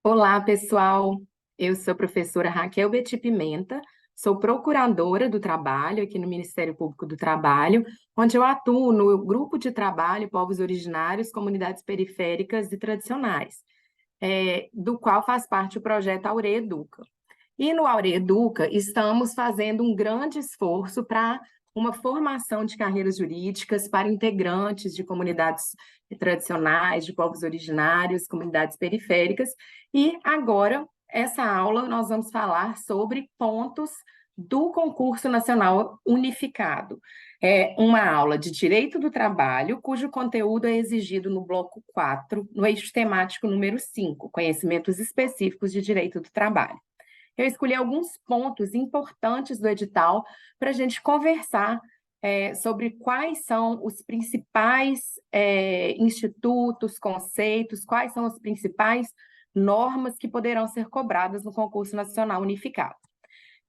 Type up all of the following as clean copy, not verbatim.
Olá, pessoal. Eu sou a professora Raquel Betty Pimenta, sou procuradora do trabalho aqui no Ministério Público do Trabalho, onde eu atuo no grupo de trabalho Povos Originários, Comunidades Periféricas e Tradicionais, do qual faz parte o projeto Aure Educa. E no Aure Educa, estamos fazendo um grande esforço para uma formação de carreiras jurídicas para integrantes de comunidades tradicionais, de povos originários, comunidades periféricas. E agora, essa aula, nós vamos falar sobre pontos do concurso nacional unificado. É uma aula de direito do trabalho, cujo conteúdo é exigido no bloco 4, no eixo temático número 5, conhecimentos específicos de direito do trabalho. Eu escolhi alguns pontos importantes do edital para a gente conversar sobre quais são os principais institutos, conceitos, quais são as principais normas que poderão ser cobradas no concurso nacional unificado.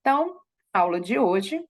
Então, aula de hoje,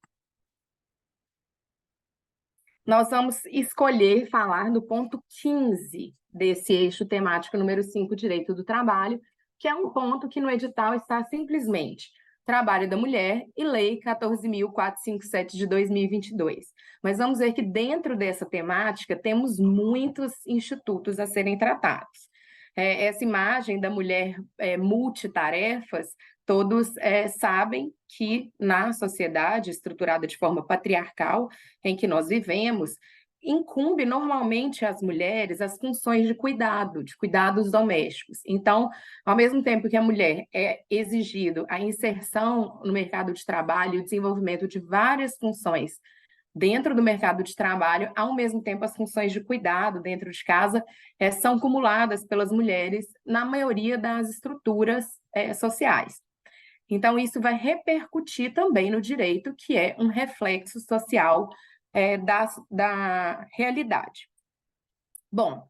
nós vamos escolher falar do ponto 15 desse eixo temático número 5, Direito do Trabalho, que é um ponto que no edital está simplesmente Trabalho da Mulher e Lei 14.457 de 2022. Mas vamos ver que dentro dessa temática temos muitos institutos a serem tratados. Essa imagem da mulher multitarefas, todos sabem que na sociedade estruturada de forma patriarcal em que nós vivemos, incumbe normalmente às mulheres as funções de cuidado, de cuidados domésticos. Então, ao mesmo tempo que a mulher é exigido a inserção no mercado de trabalho e o desenvolvimento de várias funções dentro do mercado de trabalho, ao mesmo tempo as funções de cuidado dentro de casa são acumuladas pelas mulheres na maioria das estruturas sociais. Então, isso vai repercutir também no direito, que é um reflexo social da realidade. Bom,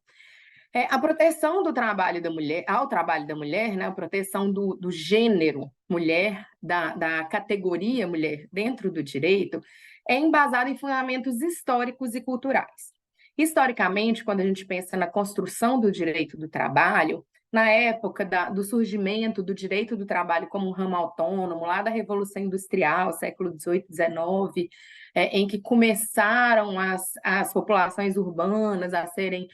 a proteção do trabalho da mulher, ao trabalho da mulher, né, a proteção do gênero mulher, da categoria mulher dentro do direito, é embasada em fundamentos históricos e culturais. Historicamente, quando a gente pensa na construção do direito do trabalho, na época do surgimento do direito do trabalho como um ramo autônomo, lá da Revolução Industrial, século XVIII, XIX, em que começaram as populações urbanas a serem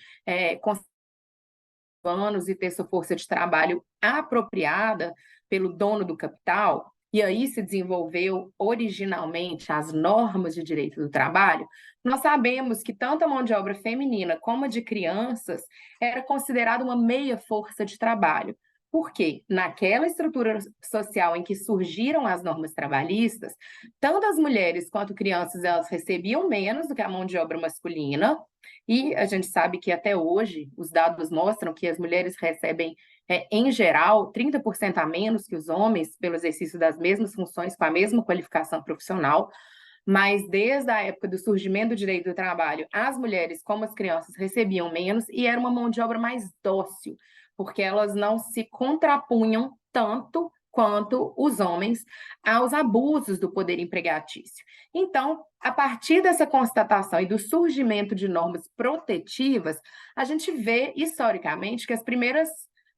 anos e ter sua força de trabalho apropriada pelo dono do capital, e aí se desenvolveu originalmente as normas de direito do trabalho, nós sabemos que tanto a mão de obra feminina como a de crianças era considerada uma meia força de trabalho. Porque naquela estrutura social em que surgiram as normas trabalhistas, tanto as mulheres quanto crianças elas recebiam menos do que a mão de obra masculina, e a gente sabe que até hoje os dados mostram que as mulheres recebem, em geral, 30% a menos que os homens pelo exercício das mesmas funções, com a mesma qualificação profissional. Mas desde a época do surgimento do direito do trabalho, as mulheres, como as crianças, recebiam menos e era uma mão de obra mais dócil, porque elas não se contrapunham tanto quanto os homens aos abusos do poder empregatício. Então, a partir dessa constatação e do surgimento de normas protetivas, a gente vê historicamente que as primeiras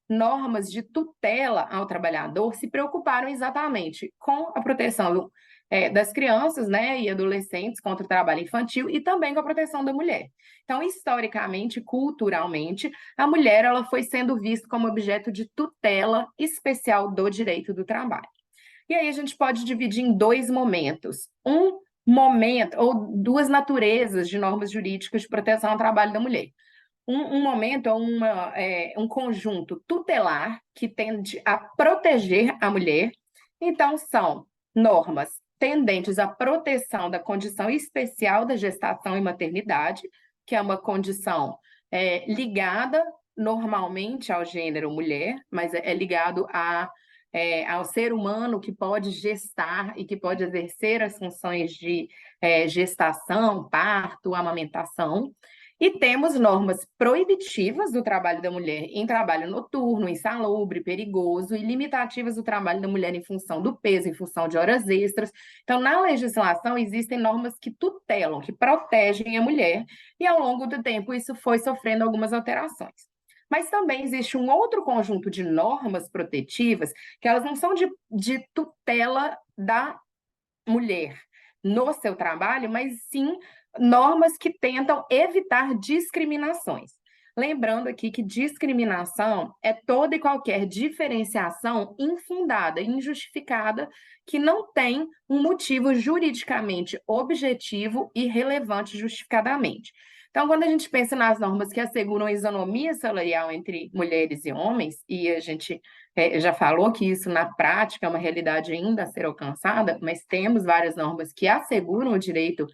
normas de tutela ao trabalhador se preocuparam exatamente com a proteção das crianças, né, e adolescentes contra o trabalho infantil e também com a proteção da mulher. Então, historicamente, culturalmente, a mulher ela foi sendo vista como objeto de tutela especial do direito do trabalho. E aí a gente pode dividir em dois momentos. Um momento, ou duas naturezas de normas jurídicas de proteção ao trabalho da mulher. Um momento um conjunto tutelar que tende a proteger a mulher. Então, são normas tendentes à proteção da condição especial da gestação e maternidade, que é uma condição ligada normalmente ao gênero mulher, mas é ligado ao ser humano que pode gestar e que pode exercer as funções de gestação, parto, amamentação. E temos normas proibitivas do trabalho da mulher em trabalho noturno, insalubre, perigoso, e limitativas do trabalho da mulher em função do peso, em função de horas extras. Então, na legislação, existem normas que tutelam, que protegem a mulher, e ao longo do tempo isso foi sofrendo algumas alterações. Mas também existe um outro conjunto de normas protetivas que elas não são de tutela da mulher no seu trabalho, mas sim normas que tentam evitar discriminações. Lembrando aqui que discriminação é toda e qualquer diferenciação infundada, injustificada, que não tem um motivo juridicamente objetivo e relevante justificadamente. Então, quando a gente pensa nas normas que asseguram a isonomia salarial entre mulheres e homens, e a gente já falou que isso na prática é uma realidade ainda a ser alcançada, mas temos várias normas que asseguram o direito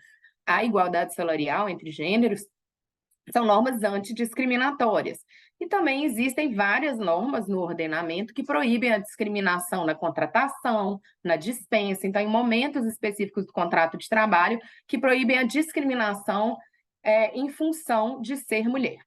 à igualdade salarial entre gêneros, são normas antidiscriminatórias. E também existem várias normas no ordenamento que proíbem a discriminação na contratação, na dispensa, então, em momentos específicos do contrato de trabalho, que proíbem a discriminação em função de ser mulher.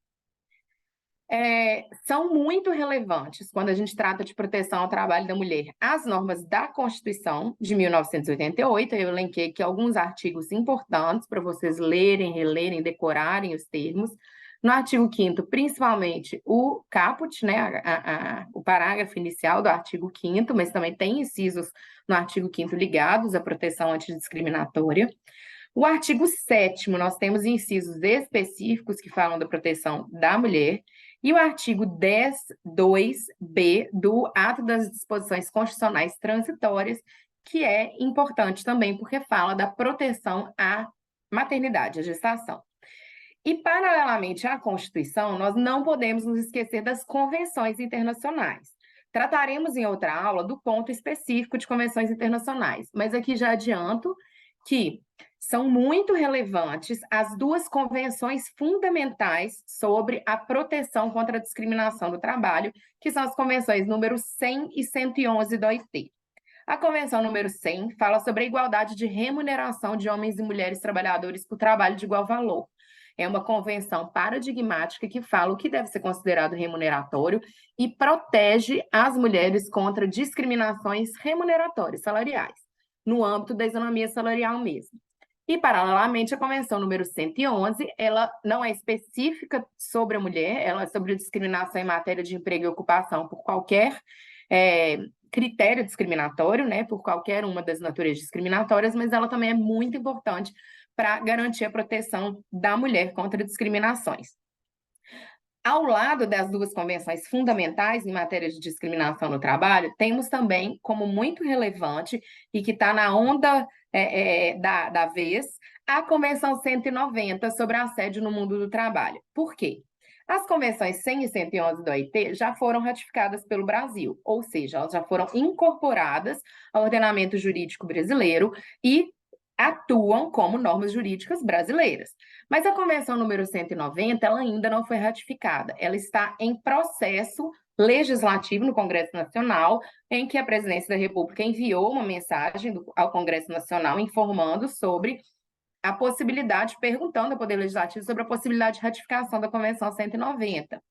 São muito relevantes quando a gente trata de proteção ao trabalho da mulher. As normas da Constituição de 1988, eu elenquei aqui alguns artigos importantes para vocês lerem, relerem, decorarem os termos. No artigo 5º, principalmente o caput, né, o parágrafo inicial do artigo 5º, mas também tem incisos no artigo 5º ligados à proteção antidiscriminatória. O artigo 7º, nós temos incisos específicos que falam da proteção da mulher, e o artigo 10.2b do Ato das Disposições Constitucionais Transitórias, que é importante também porque fala da proteção à maternidade, à gestação. E, paralelamente à Constituição, nós não podemos nos esquecer das convenções internacionais. Trataremos em outra aula do ponto específico de convenções internacionais, mas aqui já adianto que são muito relevantes as duas convenções fundamentais sobre a proteção contra a discriminação do trabalho, que são as convenções número 100 e 111 da OIT. A convenção número 100 fala sobre a igualdade de remuneração de homens e mulheres trabalhadores por trabalho de igual valor. É uma convenção paradigmática que fala o que deve ser considerado remuneratório e protege as mulheres contra discriminações remuneratórias salariais, no âmbito da isonomia salarial mesmo. E, paralelamente, a Convenção número 111, ela não é específica sobre a mulher, ela é sobre discriminação em matéria de emprego e ocupação por qualquer critério discriminatório, né, por qualquer uma das naturezas discriminatórias, mas ela também é muito importante para garantir a proteção da mulher contra discriminações. Ao lado das duas convenções fundamentais em matéria de discriminação no trabalho, temos também, como muito relevante e que está na onda da vez, a Convenção 190 sobre assédio no mundo do trabalho. Por quê? As convenções 100 e 111 do OIT já foram ratificadas pelo Brasil, ou seja, elas já foram incorporadas ao ordenamento jurídico brasileiro e atuam como normas jurídicas brasileiras. Mas a Convenção número 190, ela ainda não foi ratificada. Ela está em processo legislativo no Congresso Nacional, em que a Presidência da República enviou uma mensagem ao Congresso Nacional informando sobre a possibilidade, perguntando ao Poder Legislativo sobre a possibilidade de ratificação da Convenção 190,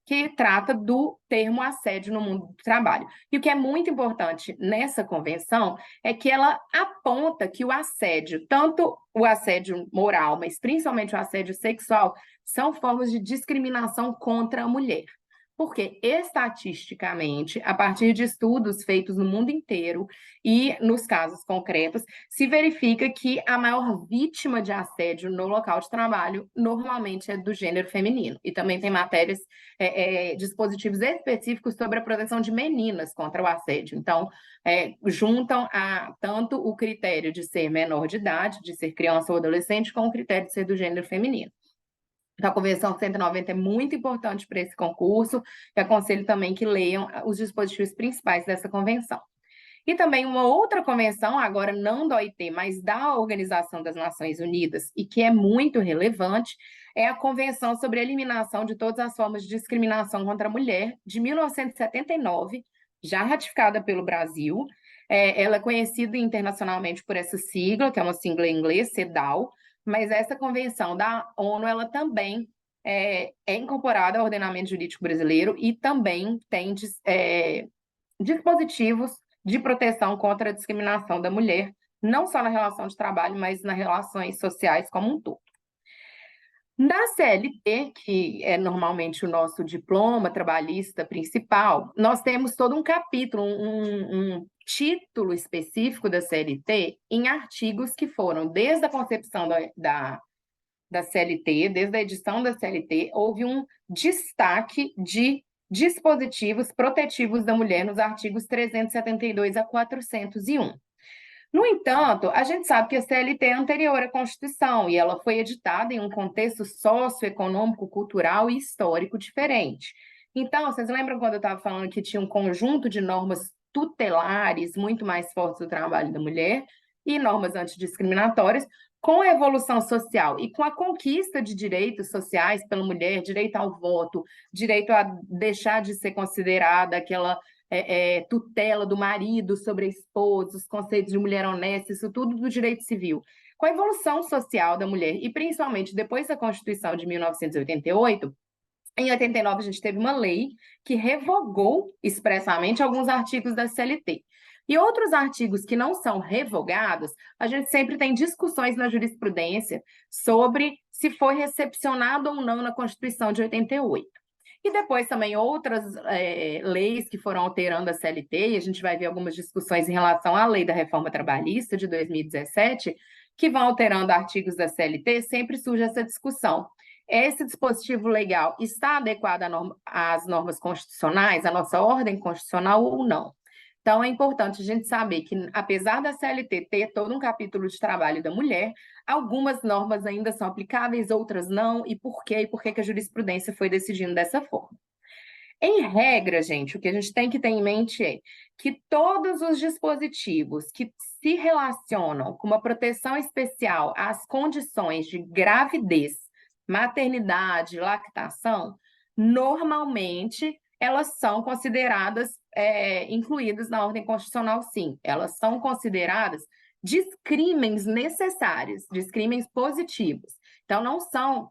que trata do termo assédio no mundo do trabalho. E o que é muito importante nessa convenção é que ela aponta que o assédio, tanto o assédio moral, mas principalmente o assédio sexual, são formas de discriminação contra a mulher. Porque, estatisticamente, a partir de estudos feitos no mundo inteiro e nos casos concretos, se verifica que a maior vítima de assédio no local de trabalho normalmente é do gênero feminino. E também tem matérias, dispositivos específicos sobre a proteção de meninas contra o assédio. Então, juntam tanto o critério de ser menor de idade, de ser criança ou adolescente, com o critério de ser do gênero feminino. Então, a Convenção 190 é muito importante para esse concurso, e aconselho também que leiam os dispositivos principais dessa convenção. E também uma outra convenção, agora não da OIT, mas da Organização das Nações Unidas, e que é muito relevante, é a Convenção sobre a Eliminação de Todas as Formas de Discriminação contra a Mulher, de 1979, já ratificada pelo Brasil. Ela é conhecida internacionalmente por essa sigla, que é uma sigla em inglês, CEDAW, mas essa convenção da ONU, ela também é incorporada ao ordenamento jurídico brasileiro e também tem dispositivos de proteção contra a discriminação da mulher, não só na relação de trabalho, mas nas relações sociais como um todo. Na CLT, que é normalmente o nosso diploma trabalhista principal, nós temos todo um capítulo, um título específico da CLT em artigos que foram desde a concepção da CLT, desde a edição da CLT, houve um destaque de dispositivos protetivos da mulher nos artigos 372 a 401. No entanto, a gente sabe que a CLT é anterior à Constituição e ela foi editada em um contexto socioeconômico, cultural e histórico diferente. Então, vocês lembram quando eu estava falando que tinha um conjunto de normas tutelares muito mais fortes do trabalho da mulher e normas antidiscriminatórias? Com a evolução social e com a conquista de direitos sociais pela mulher, direito ao voto, direito a deixar de ser considerada aquela tutela do marido sobre a esposa, os conceitos de mulher honesta, isso tudo do direito civil. Com a evolução social da mulher, e principalmente depois da Constituição de 1988, em 89 a gente teve uma lei que revogou expressamente alguns artigos da CLT. E outros artigos que não são revogados, a gente sempre tem discussões na jurisprudência sobre se foi recepcionado ou não na Constituição de 88. E depois também outras leis que foram alterando a CLT, e a gente vai ver algumas discussões em relação à lei da reforma trabalhista de 2017, que vão alterando artigos da CLT, sempre surge essa discussão. Esse dispositivo legal está adequado às normas constitucionais, à nossa ordem constitucional ou não? Então, é importante a gente saber que, apesar da CLT ter todo um capítulo de trabalho da mulher, algumas normas ainda são aplicáveis, outras não, e por quê? E por que a jurisprudência foi decidindo dessa forma? Em regra, gente, o que a gente tem que ter em mente é que todos os dispositivos que se relacionam com uma proteção especial às condições de gravidez, maternidade, lactação, normalmente elas são consideradas incluídas na ordem constitucional, sim. Elas são consideradas descrimes necessários, descrimes positivos. Então, não são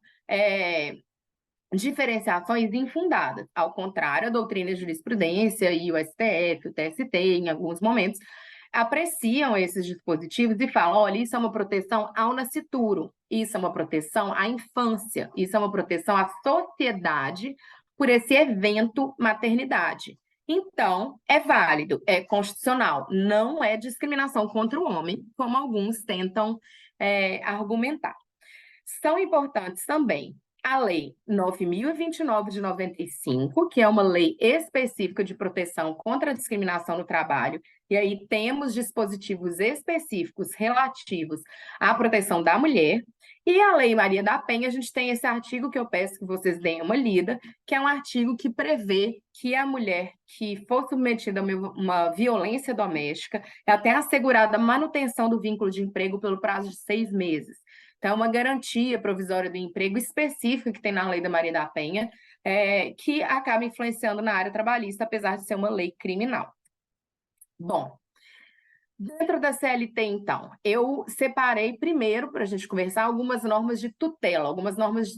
diferenciações infundadas. Ao contrário, a doutrina e a jurisprudência e o STF, o TST, em alguns momentos, apreciam esses dispositivos e falam: olha, isso é uma proteção ao nascituro, isso é uma proteção à infância, isso é uma proteção à sociedade por esse evento maternidade. Então, é válido, é constitucional, não é discriminação contra o homem, como alguns tentam argumentar. São importantes também a Lei 9.029 de 95, que é uma lei específica de proteção contra a discriminação no trabalho, e aí temos dispositivos específicos relativos à proteção da mulher, e a Lei Maria da Penha, a gente tem esse artigo que eu peço que vocês deem uma lida, que é um artigo que prevê que a mulher que for submetida a uma violência doméstica é até assegurada a manutenção do vínculo de emprego pelo prazo de 6 meses. Então, é uma garantia provisória do emprego específica que tem na Lei da Maria da Penha, que acaba influenciando na área trabalhista, apesar de ser uma lei criminal. Bom, dentro da CLT, então, eu separei primeiro, para a gente conversar, algumas normas de tutela, algumas normas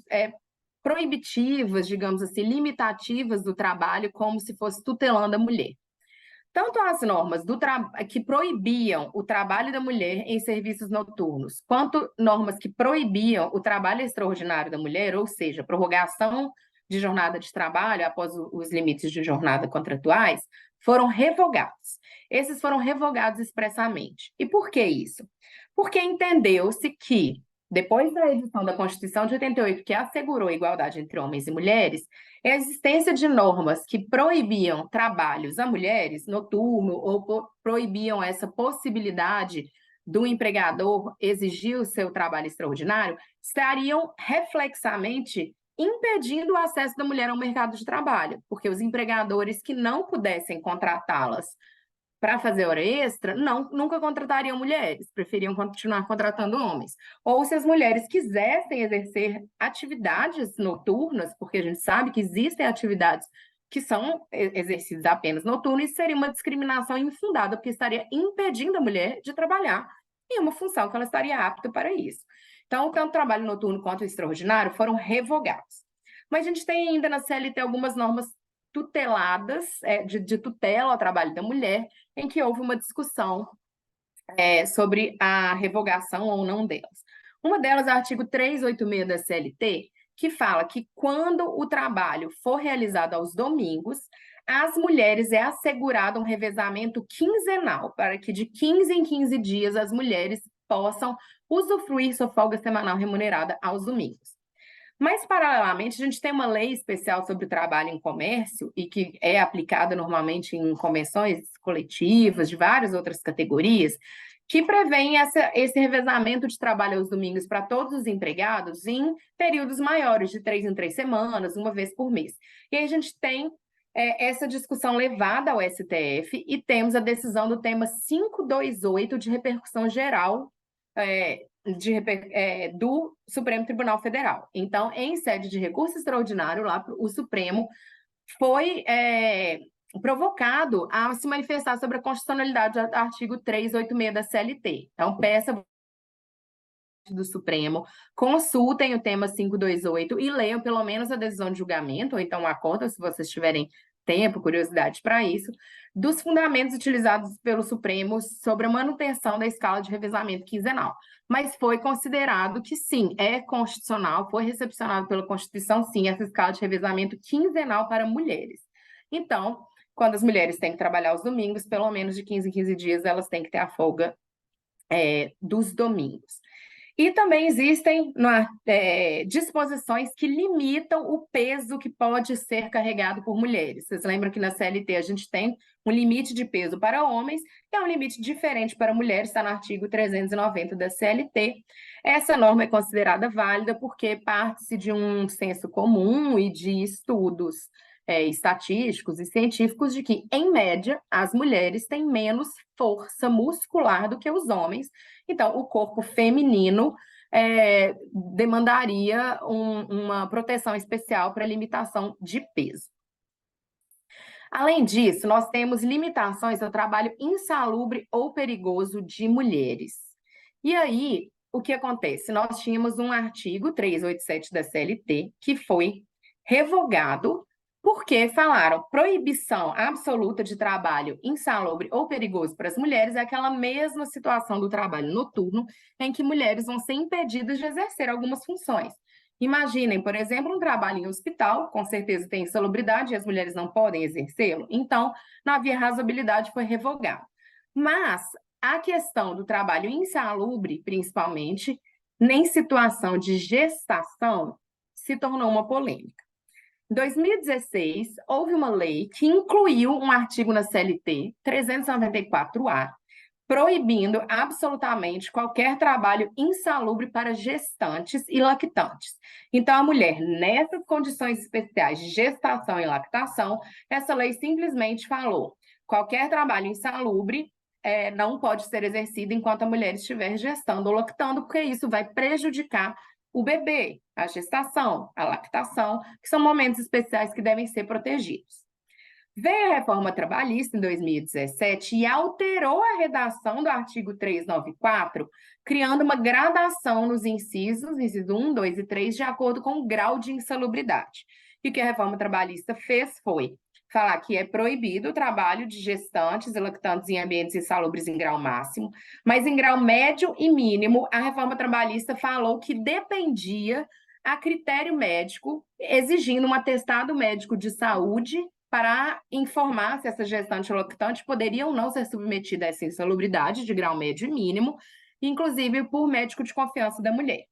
proibitivas, digamos assim, limitativas do trabalho, como se fosse tutelando a mulher. Tanto as normas que proibiam o trabalho da mulher em serviços noturnos, quanto normas que proibiam o trabalho extraordinário da mulher, ou seja, prorrogação de jornada de trabalho após os limites de jornada contratuais, foram revogados. Esses foram revogados expressamente. E por que isso? Porque entendeu-se que, depois da edição da Constituição de 88, que assegurou a igualdade entre homens e mulheres, a existência de normas que proibiam trabalhos a mulheres, noturno, ou proibiam essa possibilidade do empregador exigir o seu trabalho extraordinário, estariam reflexamente impedindo o acesso da mulher ao mercado de trabalho, porque os empregadores que não pudessem contratá-las para fazer hora extra, nunca contratariam mulheres, preferiam continuar contratando homens. Ou se as mulheres quisessem exercer atividades noturnas, porque a gente sabe que existem atividades que são exercidas apenas noturnas, isso seria uma discriminação infundada, porque estaria impedindo a mulher de trabalhar em uma função que ela estaria apta para isso. Então, tanto o trabalho noturno quanto o extraordinário foram revogados. Mas a gente tem ainda na CLT algumas normas tuteladas, de tutela ao trabalho da mulher, em que houve uma discussão sobre a revogação ou não delas. Uma delas é o artigo 386 da CLT, que fala que quando o trabalho for realizado aos domingos, às mulheres é assegurado um revezamento quinzenal, para que de 15 em 15 dias as mulheres possam usufruir sua folga semanal remunerada aos domingos. Mas, paralelamente, a gente tem uma lei especial sobre o trabalho em comércio e que é aplicada normalmente em convenções coletivas de várias outras categorias, que prevê esse revezamento de trabalho aos domingos para todos os empregados em períodos maiores, de 3 em 3 semanas, uma vez por mês. E aí a gente tem essa discussão levada ao STF e temos a decisão do tema 528 de repercussão geral do Supremo Tribunal Federal. Então, em sede de recurso extraordinário, lá o Supremo foi provocado a se manifestar sobre a constitucionalidade do artigo 386 da CLT. Então, peça do Supremo, consultem o tema 528 e leiam pelo menos a decisão de julgamento, ou então um acordo, se vocês tiverem tempo, curiosidade para isso, dos fundamentos utilizados pelo Supremo sobre a manutenção da escala de revezamento quinzenal. Mas foi considerado que sim, é constitucional, foi recepcionado pela Constituição, sim, essa escala de revezamento quinzenal para mulheres. Então, quando as mulheres têm que trabalhar os domingos, pelo menos de 15 em 15 dias, elas têm que ter a folga dos domingos. E também existem disposições que limitam o peso que pode ser carregado por mulheres. Vocês lembram que na CLT a gente tem um limite de peso para homens e é um limite diferente para mulheres, está no artigo 390 da CLT. Essa norma é considerada válida porque parte-se de um senso comum e de estudos estatísticos e científicos de que, em média, as mulheres têm menos força muscular do que os homens. Então, o corpo feminino demandaria uma proteção especial para limitação de peso. Além disso, nós temos limitações ao trabalho insalubre ou perigoso de mulheres. E aí, o que acontece? Nós tínhamos um artigo 387 da CLT que foi revogado porque falaram proibição absoluta de trabalho insalubre ou perigoso para as mulheres é aquela mesma situação do trabalho noturno em que mulheres vão ser impedidas de exercer algumas funções. Imaginem, por exemplo, um trabalho em hospital, com certeza tem insalubridade e as mulheres não podem exercê-lo, então não havia razoabilidade, foi revogado. Mas a questão do trabalho insalubre, principalmente, em situação de gestação, se tornou uma polêmica. Em 2016, houve uma lei que incluiu um artigo na CLT, 394-A, proibindo absolutamente qualquer trabalho insalubre para gestantes e lactantes. Então, a mulher, nessas condições especiais de gestação e lactação, essa lei simplesmente falou: qualquer trabalho insalubre não pode ser exercido enquanto a mulher estiver gestando ou lactando, porque isso vai prejudicar o bebê, a gestação, a lactação, que são momentos especiais que devem ser protegidos. Veio a reforma trabalhista em 2017 e alterou a redação do artigo 394, criando uma gradação nos inciso 1, 2 e 3, de acordo com o grau de insalubridade. E o que a reforma trabalhista fez foi falar que é proibido o trabalho de gestantes e lactantes em ambientes insalubres em grau máximo, mas em grau médio e mínimo, a reforma trabalhista falou que dependia a critério médico, exigindo um atestado médico de saúde para informar se essa gestante ou lactante poderia ou não ser submetida a essa insalubridade de grau médio e mínimo, inclusive por médico de confiança da mulher.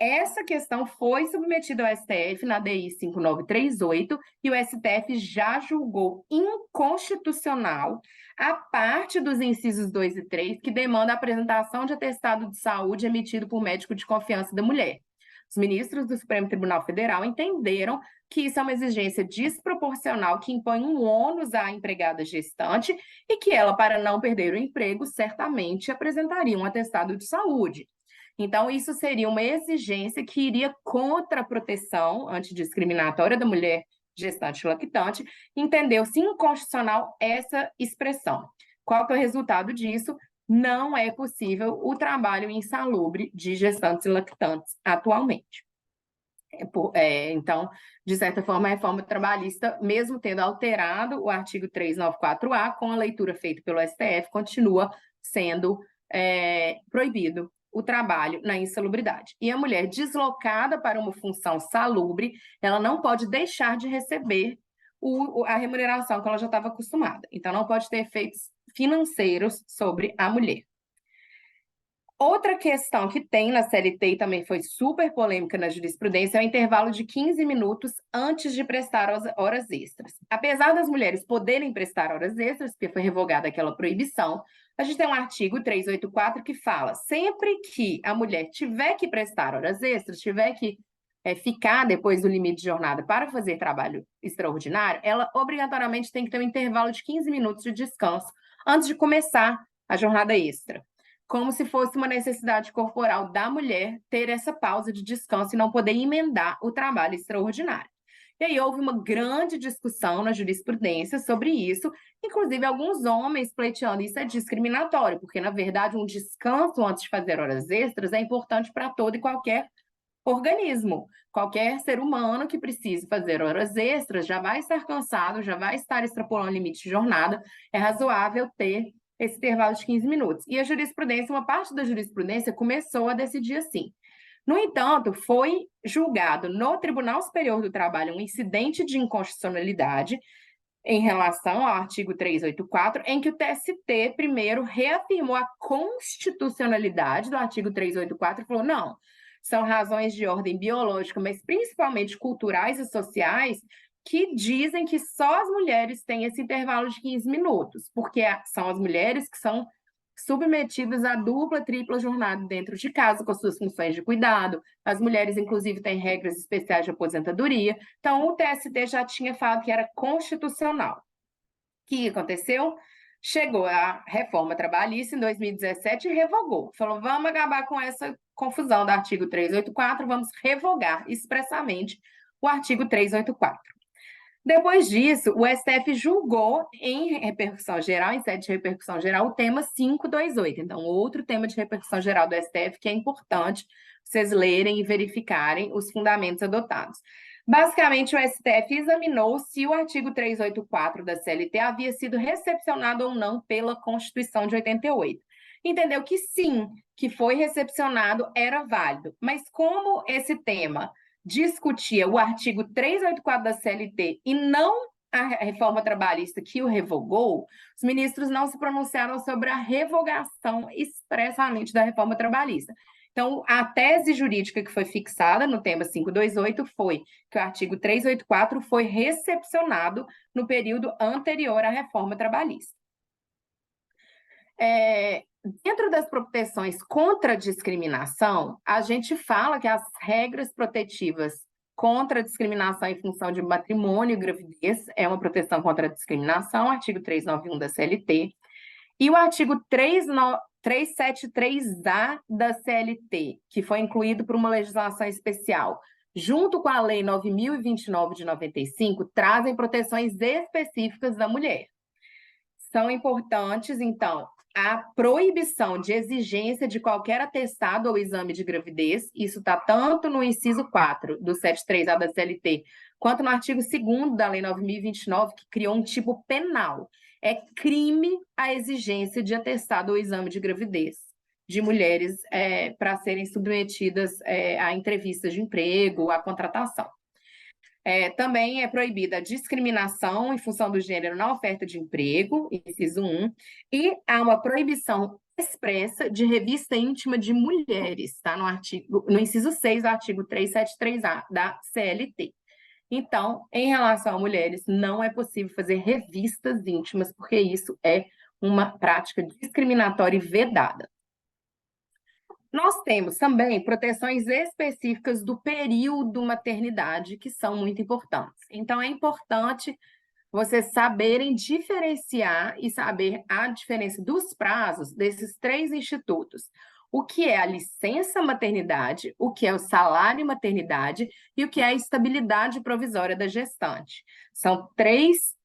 Essa questão foi submetida ao STF na DI 5938 e o STF já julgou inconstitucional a parte dos incisos 2 e 3 que demanda a apresentação de atestado de saúde emitido por médico de confiança da mulher. Os ministros do Supremo Tribunal Federal entenderam que isso é uma exigência desproporcional que impõe um ônus à empregada gestante e que ela, para não perder o emprego, certamente apresentaria um atestado de saúde. Então, isso seria uma exigência que iria contra a proteção antidiscriminatória da mulher gestante e lactante. Entendeu-se inconstitucional essa expressão. Qual que é o resultado disso? Não é possível o trabalho insalubre de gestantes e lactantes atualmente. Então, de certa forma, a reforma trabalhista, mesmo tendo alterado o artigo 394-A, com a leitura feita pelo STF, continua sendo proibido o trabalho na insalubridade. E a mulher deslocada para uma função salubre, ela não pode deixar de receber a remuneração que ela já estava acostumada. Então, não pode ter efeitos financeiros sobre a mulher. Outra questão que tem na CLT e também foi super polêmica na jurisprudência é o intervalo de 15 minutos antes de prestar horas extras. Apesar das mulheres poderem prestar horas extras, porque foi revogada aquela proibição, a gente tem um artigo 384 que fala: sempre que a mulher tiver que prestar horas extras, tiver que ficar depois do limite de jornada para fazer trabalho extraordinário, ela obrigatoriamente tem que ter um intervalo de 15 minutos de descanso antes de começar a jornada extra, como se fosse uma necessidade corporal da mulher ter essa pausa de descanso e não poder emendar o trabalho extraordinário. E aí houve uma grande discussão na jurisprudência sobre isso, inclusive alguns homens pleiteando isso é discriminatório, porque, na verdade, um descanso antes de fazer horas extras é importante para todo e qualquer organismo. Qualquer ser humano que precise fazer horas extras já vai estar cansado, já vai estar extrapolando o limite de jornada, é razoável ter esse intervalo de 15 minutos. E a jurisprudência, uma parte da jurisprudência começou a decidir assim. No entanto, foi julgado no Tribunal Superior do Trabalho um incidente de inconstitucionalidade em relação ao artigo 384, em que o TST primeiro reafirmou a constitucionalidade do artigo 384 e falou: não, são razões de ordem biológica, mas principalmente culturais e sociais, que dizem que só as mulheres têm esse intervalo de 15 minutos, porque são as mulheres que são submetidas à dupla, tripla jornada dentro de casa, com suas funções de cuidado. As mulheres, inclusive, têm regras especiais de aposentadoria. Então, o TST já tinha falado que era constitucional. O que aconteceu? Chegou a reforma trabalhista em 2017 e revogou. Falou: vamos acabar com essa confusão do artigo 384, vamos revogar expressamente o artigo 384. Depois disso, o STF julgou em repercussão geral, em sede de repercussão geral, o tema 528. Então, outro tema de repercussão geral do STF que é importante vocês lerem e verificarem os fundamentos adotados. Basicamente, o STF examinou se o artigo 384 da CLT havia sido recepcionado ou não pela Constituição de 88. Entendeu que sim, que foi recepcionado, era válido. Mas como esse tema discutia o artigo 384 da CLT e não a reforma trabalhista que o revogou, os ministros não se pronunciaram sobre a revogação expressamente da reforma trabalhista. Então, a tese jurídica que foi fixada no tema 528 foi que o artigo 384 foi recepcionado no período anterior à reforma trabalhista. Dentro das proteções contra a discriminação, a gente fala que as regras protetivas contra a discriminação em função de matrimônio e gravidez é uma proteção contra a discriminação, artigo 391 da CLT, e o artigo 373A da CLT, que foi incluído por uma legislação especial, junto com a Lei 9.029 de 95, trazem proteções específicas da mulher. São importantes, então, a proibição de exigência de qualquer atestado ou exame de gravidez, isso está tanto no inciso 4 do 73A da CLT, quanto no artigo 2º da Lei 9.029, que criou um tipo penal. É crime a exigência de atestado ou exame de gravidez de mulheres para serem submetidas a entrevistas de emprego, a contratação. Também é proibida a discriminação em função do gênero na oferta de emprego, inciso 1, e há uma proibição expressa de revista íntima de mulheres, tá? No inciso 6 do artigo 373A da CLT. Então, em relação a mulheres, não é possível fazer revistas íntimas, porque isso é uma prática discriminatória e vedada. Nós temos também proteções específicas do período maternidade, que são muito importantes. Então, é importante vocês saberem diferenciar e saber a diferença dos prazos desses três institutos. O que é a licença maternidade, o que é o salário maternidade e o que é a estabilidade provisória da gestante. São três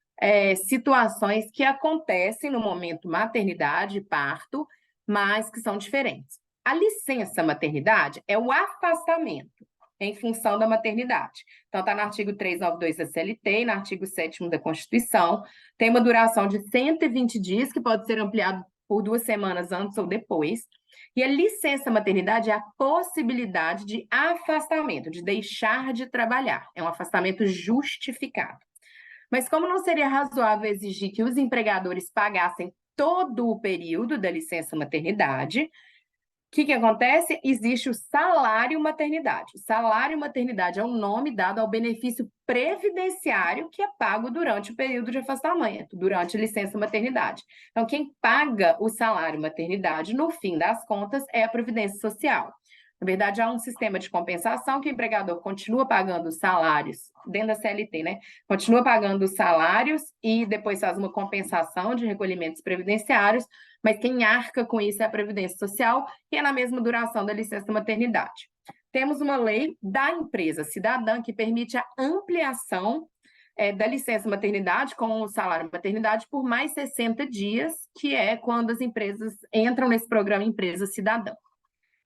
situações que acontecem no momento maternidade e parto, mas que são diferentes. A licença maternidade é o afastamento em função da maternidade. Então, está no artigo 392 da CLT e no artigo 7º da Constituição. Tem uma duração de 120 dias, que pode ser ampliado por 2 semanas antes ou depois. E a licença maternidade é a possibilidade de afastamento, de deixar de trabalhar. É um afastamento justificado. Mas como não seria razoável exigir que os empregadores pagassem todo o período da licença maternidade, o que acontece? Existe o salário maternidade. O salário maternidade é o nome dado ao benefício previdenciário que é pago durante o período de afastamento, durante a licença maternidade. Então, quem paga o salário maternidade, no fim das contas, é a Previdência Social. Na verdade, há um sistema de compensação que o empregador continua pagando os salários, dentro da CLT, né? Continua pagando os salários e depois faz uma compensação de recolhimentos previdenciários, mas quem arca com isso é a Previdência Social, que é na mesma duração da licença maternidade. Temos uma lei da empresa cidadã que permite a ampliação da licença maternidade com o salário maternidade por mais 60 dias, que é quando as empresas entram nesse programa Empresa Cidadã.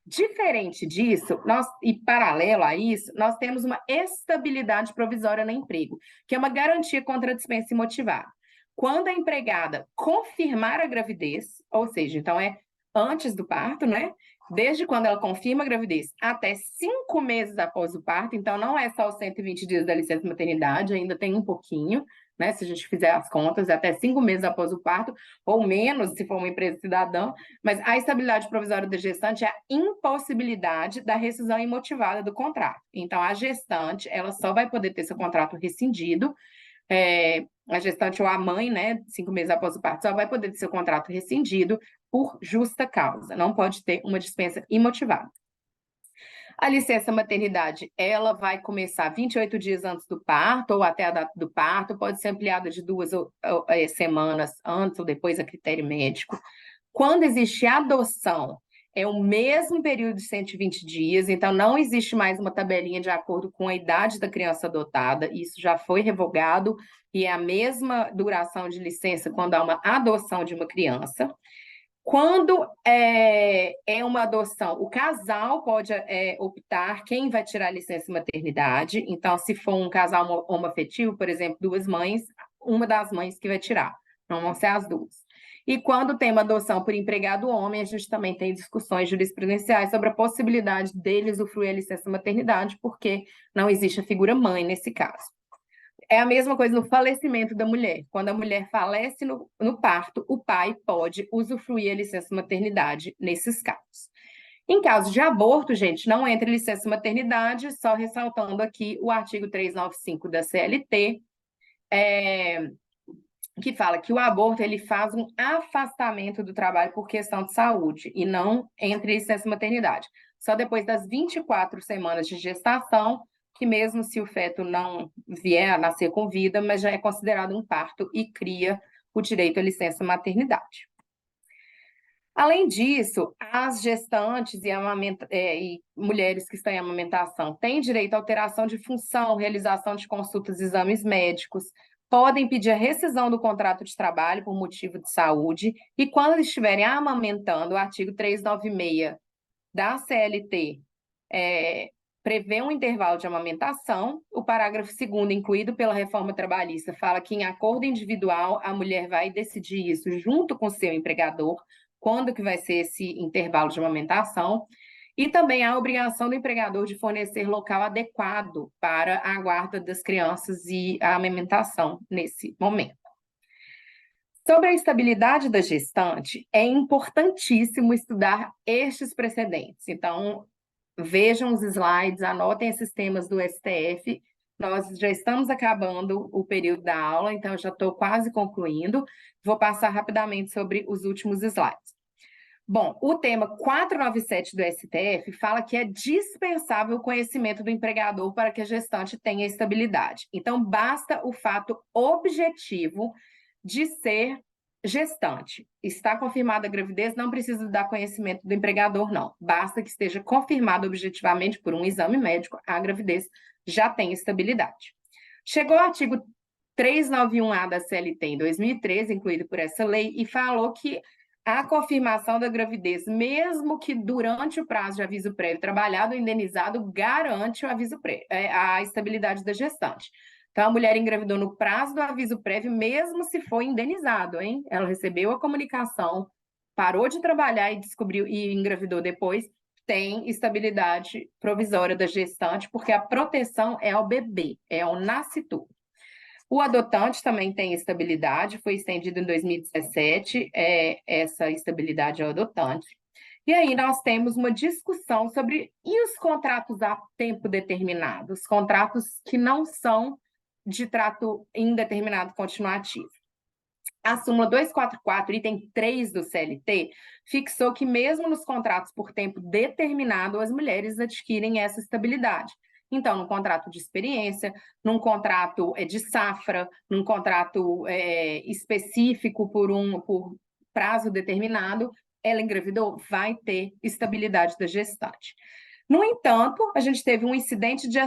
Diferente disso, e paralelo a isso, nós temos uma estabilidade provisória no emprego, que é uma garantia contra a dispensa imotivada. Quando a empregada confirmar a gravidez, ou seja, então é antes do parto, né? Desde quando ela confirma a gravidez até 5 meses após o parto, então não é só os 120 dias da licença maternidade, ainda tem um pouquinho, né? Se a gente fizer as contas, é até 5 meses após o parto, ou menos, se for uma empresa cidadã, mas a estabilidade provisória da gestante é a impossibilidade da rescisão imotivada do contrato. Então, a gestante, ela só vai poder ter seu contrato rescindido, a gestante ou a mãe, né, 5 meses após o parto, só vai poder ter seu contrato rescindido por justa causa, não pode ter uma dispensa imotivada. A licença maternidade, ela vai começar 28 dias antes do parto ou até a data do parto, pode ser ampliada de 2 semanas antes ou depois a critério médico. Quando existe adoção, é o mesmo período de 120 dias, então não existe mais uma tabelinha de acordo com a idade da criança adotada, isso já foi revogado e é a mesma duração de licença quando há uma adoção de uma criança. Quando é uma adoção, o casal pode optar quem vai tirar a licença maternidade. Então, se for um casal homoafetivo, por exemplo, 2 mães, uma das mães que vai tirar, não vão ser as 2. E quando tem uma adoção por empregado homem, a gente também tem discussões jurisprudenciais sobre a possibilidade deles usufruir a licença maternidade, porque não existe a figura mãe nesse caso. É a mesma coisa no falecimento da mulher. Quando a mulher falece no parto, o pai pode usufruir a licença maternidade nesses casos. Em caso de aborto, gente, não entra licença maternidade, só ressaltando aqui o artigo 395 da CLT, que fala que o aborto ele faz um afastamento do trabalho por questão de saúde e não entre licença maternidade. Só depois das 24 semanas de gestação, que mesmo se o feto não vier a nascer com vida, mas já é considerado um parto e cria o direito à licença maternidade. Além disso, as gestantes e mulheres que estão em amamentação têm direito à alteração de função, realização de consultas e exames médicos, podem pedir a rescisão do contrato de trabalho por motivo de saúde e, quando estiverem amamentando, o artigo 396 da CLT prevê um intervalo de amamentação. O parágrafo 2º, incluído pela reforma trabalhista, fala que, em acordo individual, a mulher vai decidir isso junto com o seu empregador, quando que vai ser esse intervalo de amamentação. E também há a obrigação do empregador de fornecer local adequado para a guarda das crianças e a amamentação nesse momento. Sobre a estabilidade da gestante, é importantíssimo estudar estes precedentes. Então, vejam os slides, anotem esses temas do STF. Nós já estamos acabando o período da aula, então já estou quase concluindo. Vou passar rapidamente sobre os últimos slides. Bom, o tema 497 do STF fala que é dispensável o conhecimento do empregador para que a gestante tenha estabilidade. Então, basta o fato objetivo de ser gestante. Está confirmada a gravidez, não precisa dar conhecimento do empregador, não. Basta que esteja confirmado objetivamente por um exame médico, a gravidez já tem estabilidade. Chegou o artigo 391A da CLT em 2013, incluído por essa lei, e falou que a confirmação da gravidez, mesmo que durante o prazo de aviso prévio trabalhado, o indenizado garante o aviso prévio, a estabilidade da gestante. Então, a mulher engravidou no prazo do aviso prévio, mesmo se for indenizado, hein? Ela recebeu a comunicação parou de trabalhar e descobriu e engravidou depois, tem estabilidade provisória da gestante, porque a proteção é ao bebê, é ao nascituro. O adotante também tem estabilidade, foi estendido em 2017, essa estabilidade ao adotante. E aí nós temos uma discussão sobre e os contratos a tempo determinado, os contratos que não são de trato indeterminado continuativo. A súmula 244, item 3 do CLT, fixou que mesmo nos contratos por tempo determinado, as mulheres adquirem essa estabilidade. Então, no contrato de experiência, num contrato de safra, num contrato específico por prazo determinado, ela engravidou, vai ter estabilidade da gestante. No entanto, a gente teve um incidente de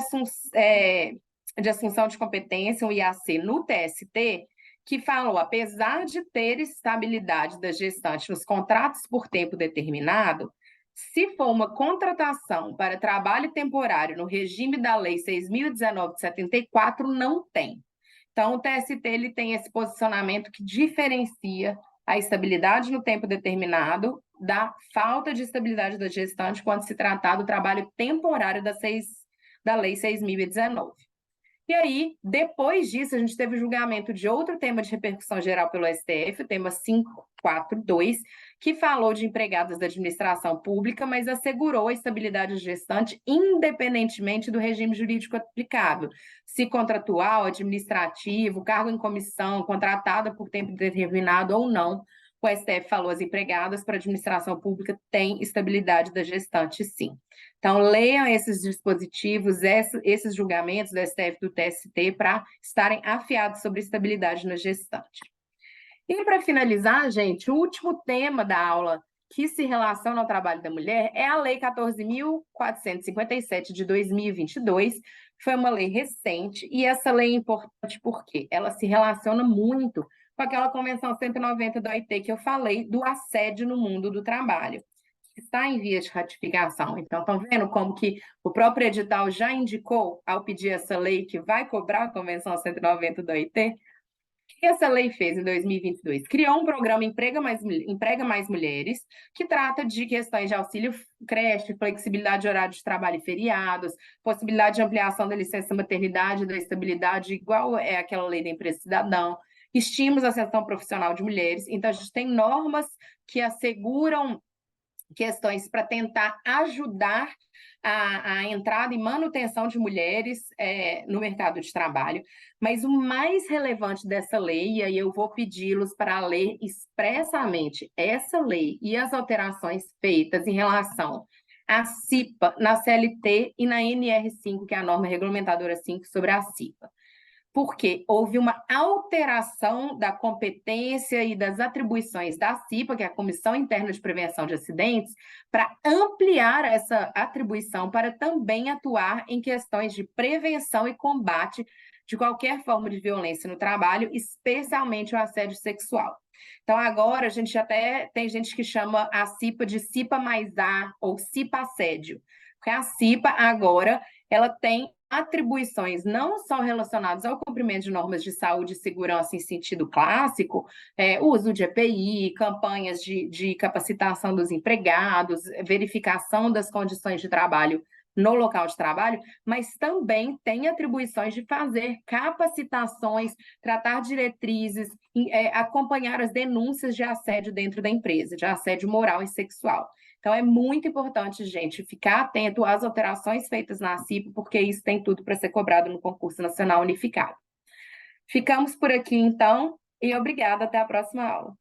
assunção de competência, um IAC, no TST, que falou, apesar de ter estabilidade da gestante nos contratos por tempo determinado, se for uma contratação para trabalho temporário no regime da Lei 6.019 de 74, não tem. Então, o TST ele tem esse posicionamento que diferencia a estabilidade no tempo determinado da falta de estabilidade da gestante quando se tratar do trabalho temporário da Lei 6.019. E aí, depois disso, a gente teve o julgamento de outro tema de repercussão geral pelo STF, o tema 542, que falou de empregadas da administração pública, mas assegurou a estabilidade gestante independentemente do regime jurídico aplicável, se contratual, administrativo, cargo em comissão, contratada por tempo determinado ou não. O STF falou as empregadas para a administração pública têm estabilidade da gestante, sim. Então, leiam esses dispositivos, esses julgamentos do STF e do TST para estarem afiados sobre estabilidade na gestante. E para finalizar, gente, o último tema da aula que se relaciona ao trabalho da mulher é a Lei 14.457 de 2022, foi uma lei recente, e essa lei é importante porque ela se relaciona muito com aquela Convenção 190 da OIT que eu falei, do assédio no mundo do trabalho, que está em vias de ratificação. Então, estão vendo como que o próprio edital já indicou, ao pedir essa lei, que vai cobrar a Convenção 190 da OIT? O que essa lei fez em 2022? Criou um programa Emprega Mais Mulheres, que trata de questões de auxílio creche, flexibilidade de horário de trabalho e feriados, possibilidade de ampliação da licença maternidade, da estabilidade, igual é aquela lei da empresa cidadão, estímulos à ascensão profissional de mulheres. Então, a gente tem normas que asseguram questões para tentar ajudar a entrada e manutenção de mulheres no mercado de trabalho, mas o mais relevante dessa lei, e aí eu vou pedi-los para ler expressamente essa lei e as alterações feitas em relação à CIPA, na CLT e na NR5, que é a norma regulamentadora 5 sobre a CIPA. Porque houve uma alteração da competência e das atribuições da CIPA, que é a Comissão Interna de Prevenção de Acidentes, para ampliar essa atribuição para também atuar em questões de prevenção e combate de qualquer forma de violência no trabalho, especialmente o assédio sexual. Então, agora, a gente até tem gente que chama a CIPA de CIPA mais A ou CIPA assédio, porque a CIPA, agora, ela tem atribuições não só relacionadas ao cumprimento de normas de saúde e segurança em sentido clássico, uso de EPI, campanhas de capacitação dos empregados, verificação das condições de trabalho no local de trabalho, mas também tem atribuições de fazer capacitações, tratar diretrizes, acompanhar as denúncias de assédio dentro da empresa, de assédio moral e sexual. Então, é muito importante, gente, ficar atento às alterações feitas na CIPA, porque isso tem tudo para ser cobrado no concurso nacional unificado. Ficamos por aqui, então, e obrigada. Até a próxima aula.